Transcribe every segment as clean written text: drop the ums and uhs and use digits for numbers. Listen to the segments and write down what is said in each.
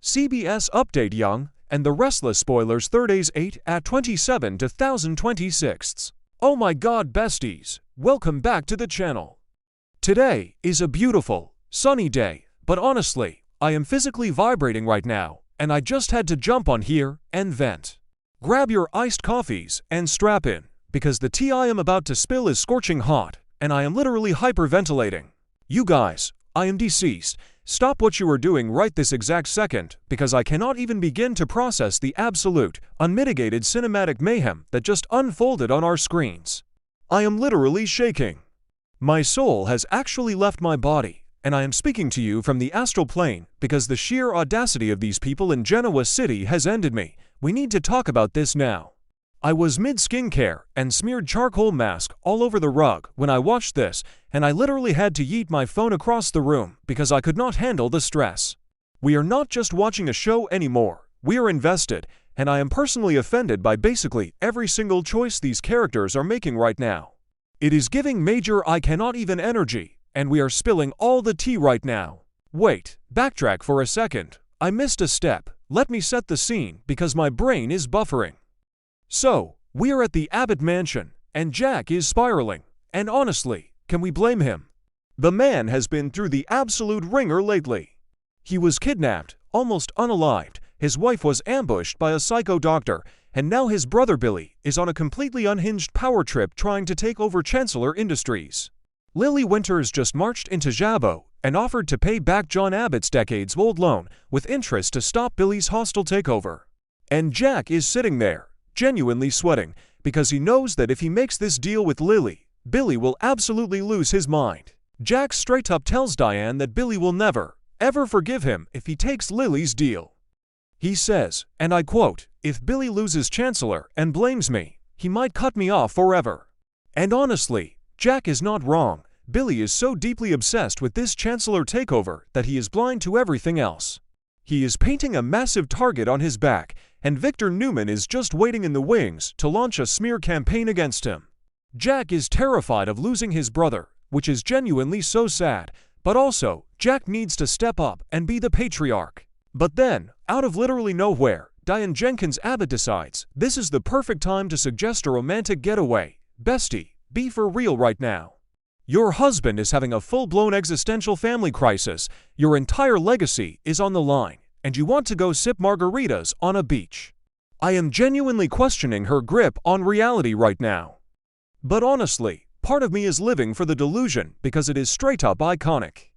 CBS Update Young and the Restless spoilers Thurdays 8 at 27 2026. Oh my god besties, welcome back to the channel. Today is a beautiful, sunny day, but honestly, I am physically vibrating right now, and I just had to jump on here and vent. Grab your iced coffees and strap in, because the tea I am about to spill is scorching hot, and I am literally hyperventilating. You guys, I am deceased. Stop what you are doing right this exact second, because I cannot even begin to process the absolute, unmitigated cinematic mayhem that just unfolded on our screens. I am literally shaking. My soul has actually left my body, and I am speaking to you from the astral plane because the sheer audacity of these people in Genoa City has ended me. We need to talk about this now. I was mid-skincare and smeared charcoal mask all over the rug when I watched this, and I literally had to yeet my phone across the room because I could not handle the stress. We are not just watching a show anymore, we are invested, and I am personally offended by basically every single choice these characters are making right now. It is giving major I cannot even energy, and we are spilling all the tea right now. Wait, backtrack for a second. I missed a step. Let me set the scene because my brain is buffering. So, we are at the Abbott mansion, and Jack is spiraling, and honestly, can we blame him? The man has been through the absolute ringer lately. He was kidnapped, almost unalived, his wife was ambushed by a psycho doctor, and now his brother Billy is on a completely unhinged power trip trying to take over Chancellor Industries. Lily Winters just marched into Jabbo and offered to pay back John Abbott's decades-old loan with interest to stop Billy's hostile takeover. And Jack is sitting there, genuinely sweating, because he knows that if he makes this deal with Lily, Billy will absolutely lose his mind. Jack straight up tells Diane that Billy will never, ever forgive him if he takes Lily's deal. He says, and I quote, "If Billy loses Chancellor and blames me, he might cut me off forever." And honestly, Jack is not wrong. Billy is so deeply obsessed with this Chancellor takeover that he is blind to everything else. He is painting a massive target on his back, and Victor Newman is just waiting in the wings to launch a smear campaign against him. Jack is terrified of losing his brother, which is genuinely so sad, but also, Jack needs to step up and be the patriarch. But then, out of literally nowhere, Diane Jenkins Abbott decides this is the perfect time to suggest a romantic getaway. Bestie, be for real right now. Your husband is having a full-blown existential family crisis, your entire legacy is on the line, and you want to go sip margaritas on a beach. I am genuinely questioning her grip on reality right now. But honestly, part of me is living for the delusion because it is straight up iconic.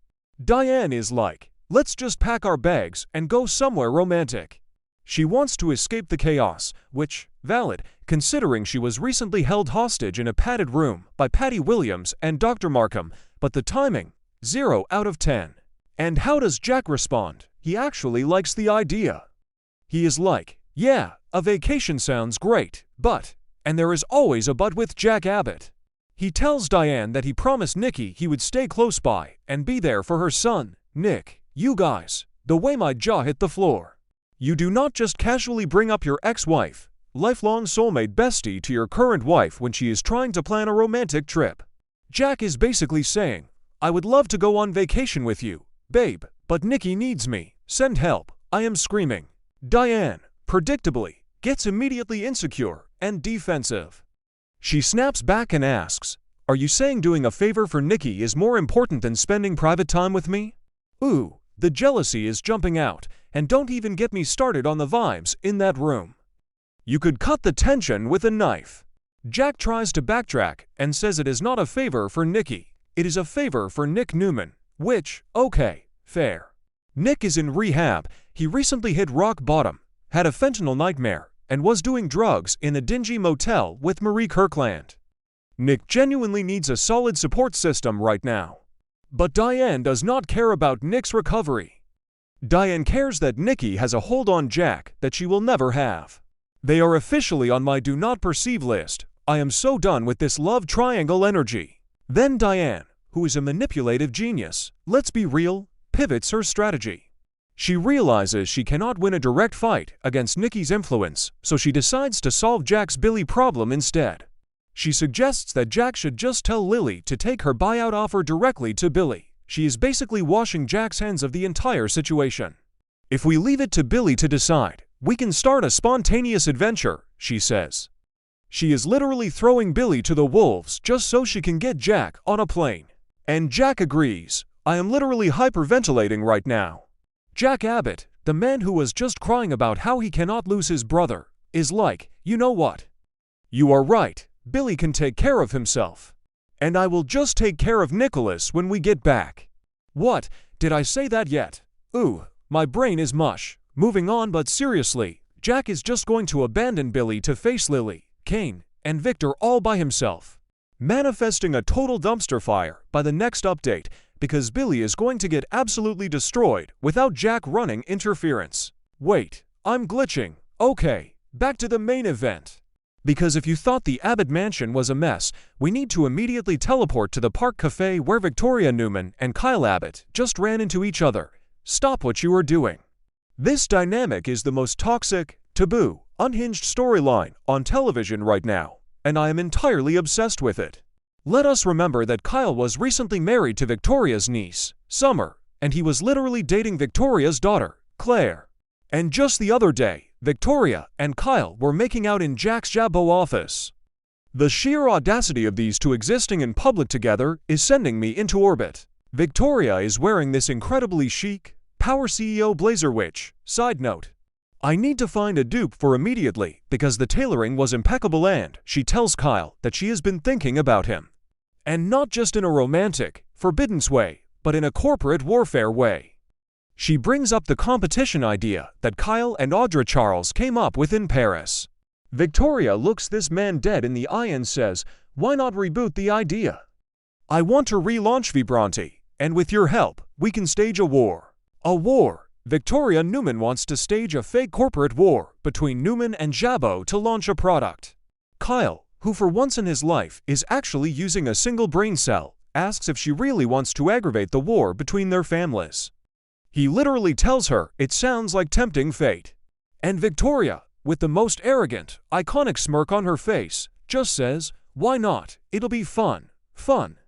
Diane is like, let's just pack our bags and go somewhere romantic. She wants to escape the chaos, which, valid, considering she was recently held hostage in a padded room by Patty Williams and Dr. Markham, but the timing, 0 out of 10. And how does Jack respond? He actually likes the idea. He is like, yeah, a vacation sounds great, but, and there is always a but with Jack Abbott. He tells Diane that he promised Nikki he would stay close by and be there for her son, Nick. You guys, the way my jaw hit the floor. You do not just casually bring up your ex-wife, lifelong soulmate bestie to your current wife when she is trying to plan a romantic trip. Jack is basically saying, I would love to go on vacation with you, babe, but Nikki needs me, send help, I am screaming. Diane, predictably, gets immediately insecure and defensive. She snaps back and asks, are you saying doing a favor for Nikki is more important than spending private time with me? Ooh, the jealousy is jumping out, and don't even get me started on the vibes in that room. You could cut the tension with a knife. Jack tries to backtrack and says it is not a favor for Nikki, it is a favor for Nick Newman, which, okay, fair. Nick is in rehab, he recently hit rock bottom, had a fentanyl nightmare, and was doing drugs in a dingy motel with Marie Kirkland. Nick genuinely needs a solid support system right now. But Diane does not care about Nick's recovery. Diane cares that Nikki has a hold on Jack that she will never have. They are officially on my do not perceive list. I am so done with this love triangle energy. Then Diane, who is a manipulative genius, let's be real, pivots her strategy. She realizes she cannot win a direct fight against Nikki's influence, so she decides to solve Jack's Billy problem instead. She suggests that Jack should just tell Lily to take her buyout offer directly to Billy. She is basically washing Jack's hands of the entire situation. If we leave it to Billy to decide, we can start a spontaneous adventure, she says. She is literally throwing Billy to the wolves just so she can get Jack on a plane. And Jack agrees. I am literally hyperventilating right now. Jack Abbott, the man who was just crying about how he cannot lose his brother, is like, you know what? You are right, Billy can take care of himself. And I will just take care of Nicholas when we get back. What, did I say that yet? Ooh, my brain is mush. Moving on, but seriously, Jack is just going to abandon Billy to face Lily, Kane, and Victor all by himself. Manifesting a total dumpster fire by the next update because Billy is going to get absolutely destroyed without Jack running interference. Wait, I'm glitching. Okay, back to the main event. Because if you thought the Abbott mansion was a mess, we need to immediately teleport to the Park Cafe where Victoria Newman and Kyle Abbott just ran into each other. Stop what you are doing. This dynamic is the most toxic, taboo, unhinged storyline on television right now, and I am entirely obsessed with it. Let us remember that Kyle was recently married to Victoria's niece, Summer, and he was literally dating Victoria's daughter, Claire. And just the other day, Victoria and Kyle were making out in Jack's Jabbo office. The sheer audacity of these two existing in public together is sending me into orbit. Victoria is wearing this incredibly chic, Power CEO blazer which, side note, I need to find a dupe for immediately because the tailoring was impeccable and she tells Kyle that she has been thinking about him. And not just in a romantic, forbidden way, but in a corporate warfare way. She brings up the competition idea that Kyle and Audra Charles came up with in Paris. Victoria looks this man dead in the eye and says, why not reboot the idea? I want to relaunch Vibranti, and with your help, we can stage a war. A war. Victoria Newman wants to stage a fake corporate war between Newman and Jabbo to launch a product. Kyle, who for once in his life is actually using a single brain cell, asks if she really wants to aggravate the war between their families. He literally tells her it sounds like tempting fate. And Victoria, with the most arrogant, iconic smirk on her face, just says, why not? It'll be fun. Fun.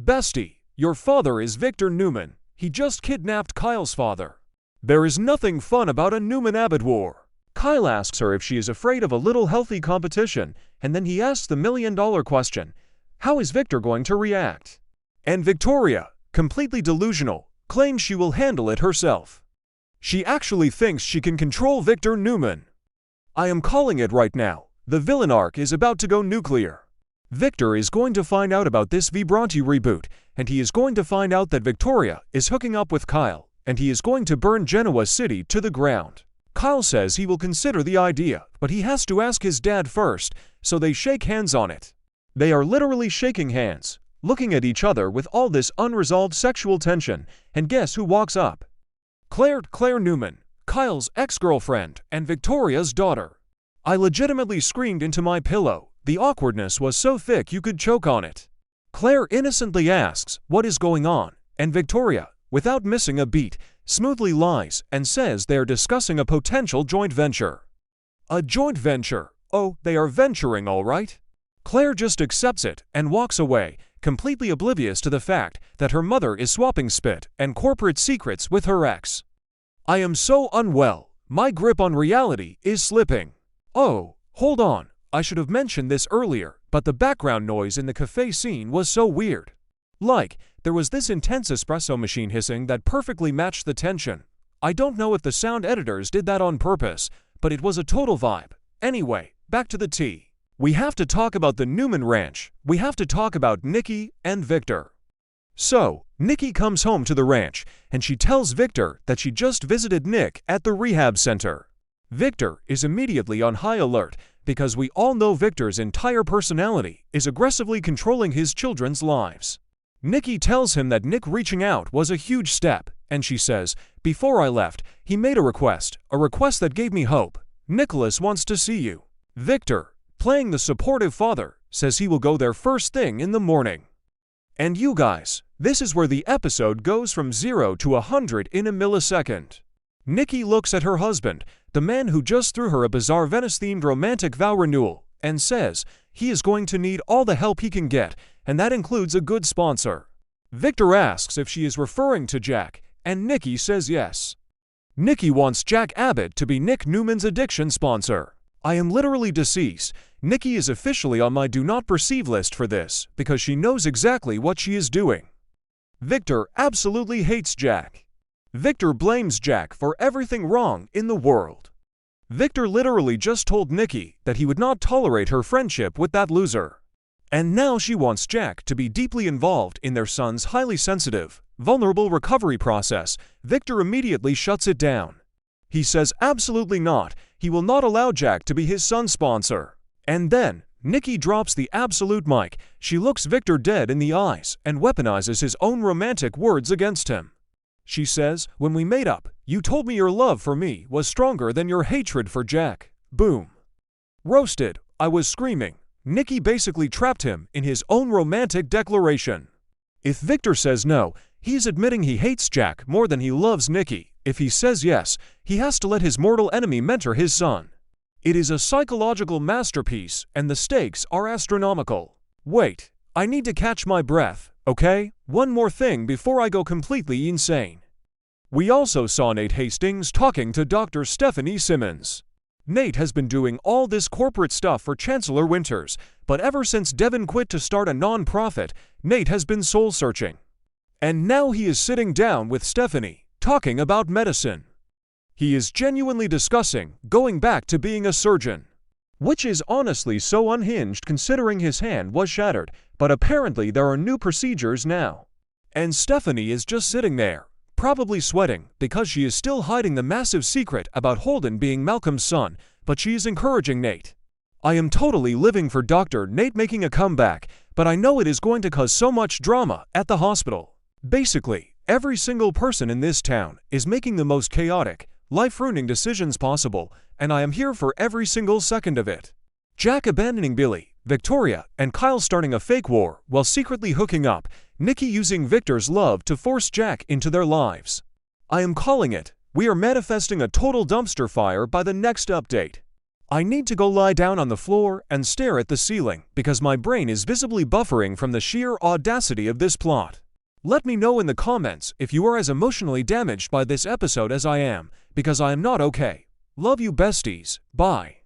Bestie, your father is Victor Newman. He just kidnapped Kyle's father. There is nothing fun about a Newman-Abbott war. Kyle asks her if she is afraid of a little healthy competition, and then he asks the million-dollar question, how is Victor going to react? And Victoria, completely delusional, claims she will handle it herself. She actually thinks she can control Victor Newman. I am calling it right now. The villain arc is about to go nuclear. Victor is going to find out about this Vibranti reboot, and he is going to find out that Victoria is hooking up with Kyle, and he is going to burn Genoa City to the ground. Kyle says he will consider the idea, but he has to ask his dad first, so they shake hands on it. They are literally shaking hands, looking at each other with all this unresolved sexual tension, and guess who walks up? Claire Newman, Kyle's ex-girlfriend and Victoria's daughter. I legitimately screamed into my pillow. The awkwardness was so thick you could choke on it. Claire innocently asks what is going on, and Victoria, without missing a beat, smoothly lies and says they are discussing a potential joint venture. A joint venture? Oh, they are venturing all right. Claire just accepts it and walks away, completely oblivious to the fact that her mother is swapping spit and corporate secrets with her ex. I am so unwell. My grip on reality is slipping. Oh, hold on. I should have mentioned this earlier, but the background noise in the cafe scene was so weird. Like, there was this intense espresso machine hissing that perfectly matched the tension. I don't know if the sound editors did that on purpose, but it was a total vibe. Anyway, back to the tea. We have to talk about the Newman Ranch. We have to talk about Nikki and Victor. So, Nikki comes home to the ranch, and she tells Victor that she just visited Nick at the rehab center. Victor is immediately on high alert, because we all know Victor's entire personality is aggressively controlling his children's lives. Nikki tells him that Nick reaching out was a huge step, and she says, before I left, he made a request that gave me hope. Nicholas wants to see you. Victor, playing the supportive father, says he will go there first thing in the morning. And you guys, this is where the episode goes from 0 to 100 in a millisecond. Nikki looks at her husband, the man who just threw her a bizarre Venice-themed romantic vow renewal, and says he is going to need all the help he can get, and that includes a good sponsor. Victor asks if she is referring to Jack, and Nikki says yes. Nikki wants Jack Abbott to be Nick Newman's addiction sponsor. I am literally deceased. Nikki is officially on my do not perceive list for this because she knows exactly what she is doing. Victor absolutely hates Jack. Victor blames Jack for everything wrong in the world. Victor literally just told Nikki that he would not tolerate her friendship with that loser. And now she wants Jack to be deeply involved in their son's highly sensitive, vulnerable recovery process. Victor immediately shuts it down. He says absolutely not, he will not allow Jack to be his son's sponsor. And then, Nikki drops the absolute mic. She looks Victor dead in the eyes and weaponizes his own romantic words against him. She says, "When we made up, you told me your love for me was stronger than your hatred for Jack." Boom. Roasted. I was screaming. Nikki basically trapped him in his own romantic declaration. If Victor says no, he's admitting he hates Jack more than he loves Nikki. If he says yes, he has to let his mortal enemy mentor his son. It is a psychological masterpiece, and the stakes are astronomical. Wait, I need to catch my breath, okay? One more thing before I go completely insane. We also saw Nate Hastings talking to Dr. Stephanie Simmons. Nate has been doing all this corporate stuff for Chancellor Winters, but ever since Devin quit to start a non-profit, Nate has been soul-searching. And now he is sitting down with Stephanie, talking about medicine. He is genuinely discussing going back to being a surgeon, which is honestly so unhinged considering his hand was shattered, but apparently there are new procedures now. And Stephanie is just sitting there, probably sweating because she is still hiding the massive secret about Holden being Malcolm's son, but she is encouraging Nate. I am totally living for Dr. Nate making a comeback, but I know it is going to cause so much drama at the hospital. Basically, every single person in this town is making the most chaotic, life-ruining decisions possible, and I am here for every single second of it. Jack abandoning Billy, Victoria, and Kyle starting a fake war while secretly hooking up, Nikki using Victor's love to force Jack into their lives. I am calling it. We are manifesting a total dumpster fire by the next update. I need to go lie down on the floor and stare at the ceiling because my brain is visibly buffering from the sheer audacity of this plot. Let me know in the comments if you are as emotionally damaged by this episode as I am, because I am not okay. Love you besties. Bye.